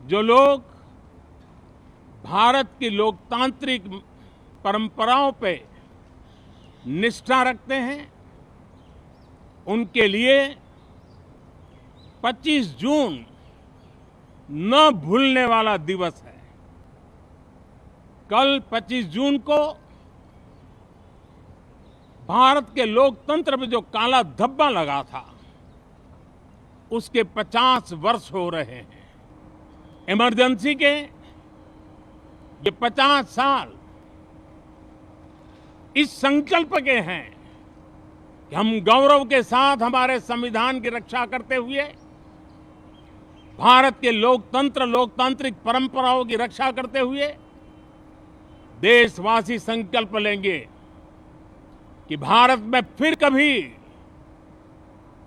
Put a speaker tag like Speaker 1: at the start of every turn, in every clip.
Speaker 1: जो लोग भारत की लोकतांत्रिक परंपराओं पे निष्ठा रखते हैं, उनके लिए 25 जून न भूलने वाला दिवस है। कल 25 जून को भारत के लोकतंत्र में जो काला धब्बा लगा था, उसके 50 वर्ष हो रहे हैं। इमरजेंसी के ये 50 साल इस संकल्प के हैं कि हम गौरव के साथ हमारे संविधान की रक्षा करते हुए भारत के लोकतांत्रिक परंपराओं की रक्षा करते हुए देशवासी संकल्प लेंगे कि भारत में फिर कभी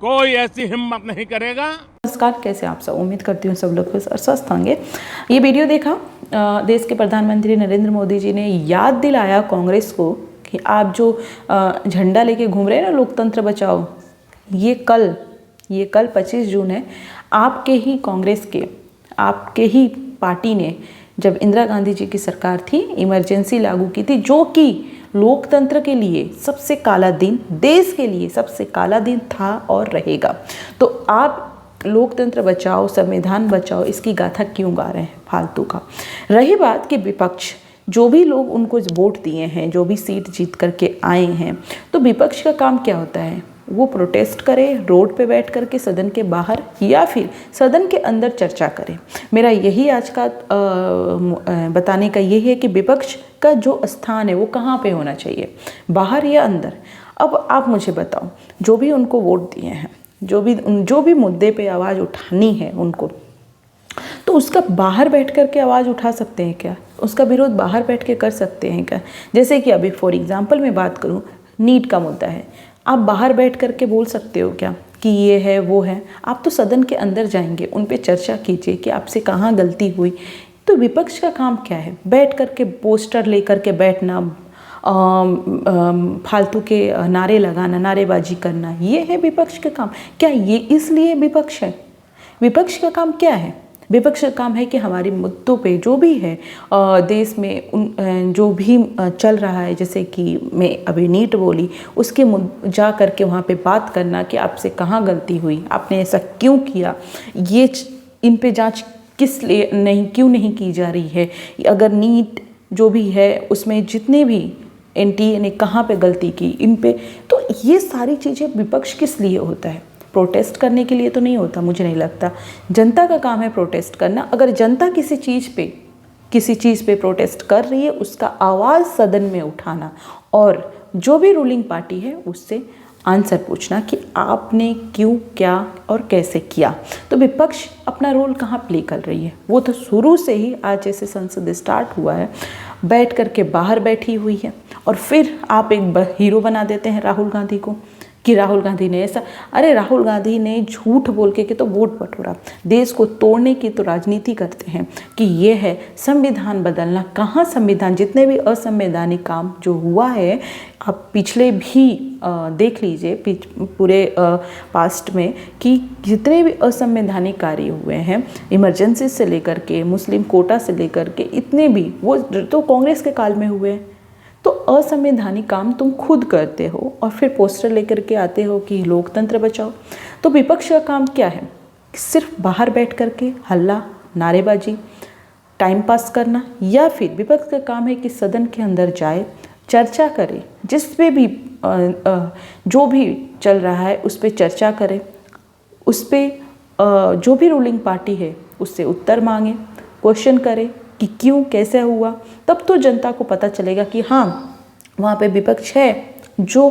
Speaker 1: कोई ऐसी हिम्मत नहीं करेगा।
Speaker 2: नमस्कार, कैसे आप सब? उम्मीद करती हूँ सब लोग स्वस्थ होंगे। ये वीडियो देखा, देश के प्रधानमंत्री नरेंद्र मोदी जी ने याद दिलाया कांग्रेस को कि आप जो झंडा लेके घूम रहे हैं ना, लोकतंत्र बचाओ, ये कल 25 जून है। आपके ही कांग्रेस के, आपके ही पार्टी ने जब इंदिरा गांधी जी की सरकार थी, इमरजेंसी लागू की थी, जो कि लोकतंत्र के लिए सबसे काला दिन, देश के लिए सबसे काला दिन था और रहेगा। तो आप लोकतंत्र बचाओ, संविधान बचाओ, इसकी गाथा क्यों गा रहे हैं फालतू का? रही बात कि विपक्ष, जो भी लोग उनको वोट दिए हैं, जो भी सीट जीत करके आए हैं, तो विपक्ष का काम क्या होता है? वो प्रोटेस्ट करे, रोड पे बैठ करके सदन के बाहर, या फिर सदन के अंदर चर्चा करे। मेरा यही आज का बताने का यही है कि विपक्ष का जो स्थान है वो कहाँ पे होना चाहिए, बाहर या अंदर? अब आप मुझे बताओ, जो भी उनको वोट दिए हैं, जो भी मुद्दे पे आवाज़ उठानी है उनको, तो उसका बाहर बैठ कर के आवाज़ उठा सकते हैं क्या? उसका विरोध बाहर बैठ के कर सकते हैं क्या? जैसे कि अभी फॉर एग्जांपल मैं बात करूं, नीट का मुद्दा है, आप बाहर बैठ कर के बोल सकते हो क्या कि ये है वो है? आप तो सदन के अंदर जाएंगे, उन पे चर्चा कीजिए कि आपसे कहाँ गलती हुई। तो विपक्ष का काम क्या है? बैठ कर के पोस्टर ले कर के बैठना, फालतू के नारे लगाना, नारेबाजी करना, ये है विपक्ष का काम? क्या ये इसलिए विपक्ष है? विपक्ष का काम क्या है? विपक्ष का काम है कि हमारे मुद्दों पे जो भी है देश में जो भी चल रहा है, जैसे कि मैं अभी नीट बोली, उसके जा करके वहाँ पे बात करना कि आपसे कहाँ गलती हुई, आपने ऐसा क्यों किया, ये इन पे जांच किस लिए क्यों नहीं की जा रही है। अगर नीट जो भी है उसमें जितने भी एनटीए ने कहाँ पे गलती की, इन पे, तो ये सारी चीज़ें विपक्ष किस लिए होता है? प्रोटेस्ट करने के लिए तो नहीं होता, मुझे नहीं लगता। जनता का काम है प्रोटेस्ट करना। अगर जनता किसी चीज़ पे प्रोटेस्ट कर रही है, उसका आवाज़ सदन में उठाना और जो भी रूलिंग पार्टी है उससे आंसर पूछना कि आपने क्यों, क्या और कैसे किया। तो विपक्ष अपना रोल कहाँ प्ले कर रही है? वो तो शुरू से ही, आज जैसे संसद स्टार्ट हुआ है, बैठ करके बाहर बैठी हुई है। और फिर आप एक हीरो बना देते हैं राहुल गांधी को कि राहुल गांधी ने ऐसा। अरे राहुल गांधी ने झूठ बोल के तो वोट बटोरा, देश को तोड़ने की तो राजनीति करते हैं कि ये है संविधान बदलना। कहाँ संविधान? जितने भी असंवैधानिक काम जो हुआ है, आप पिछले भी देख लीजिए, पूरे पास्ट में, कि जितने भी असंवैधानिक कार्य हुए हैं, इमरजेंसी से लेकर के, मुस्लिम कोटा से लेकर के, इतने भी वो तो कांग्रेस के काल में हुए हैं। तो असंवैधानिक काम तुम खुद करते हो और फिर पोस्टर लेकर के आते हो कि लोकतंत्र बचाओ। तो विपक्ष का काम क्या है? सिर्फ बाहर बैठ करके हल्ला, नारेबाजी, टाइम पास करना, या फिर विपक्ष का काम है कि सदन के अंदर जाए, चर्चा करे, जिस पे भी जो भी चल रहा है उस पर चर्चा करे, उस पर जो भी रूलिंग पार्टी है उससे उत्तर मांगे, क्वेश्चन करे कि क्यों, कैसे हुआ। तब तो जनता को पता चलेगा कि हाँ, वहाँ पे विपक्ष है जो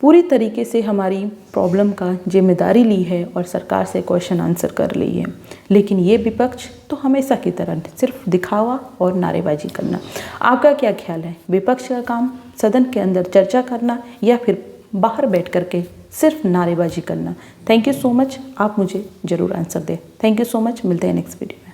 Speaker 2: पूरी तरीके से हमारी प्रॉब्लम का जिम्मेदारी ली है और सरकार से क्वेश्चन आंसर कर ली है। लेकिन ये विपक्ष तो हमेशा की तरह सिर्फ दिखावा और नारेबाजी करना। आपका क्या ख्याल है? विपक्ष का काम सदन के अंदर चर्चा करना या फिर बाहर बैठ करके सिर्फ नारेबाजी करना? Thank you so much. आप मुझे ज़रूर आंसर दें। Thank you so much. मिलते हैं नेक्स्ट वीडियो।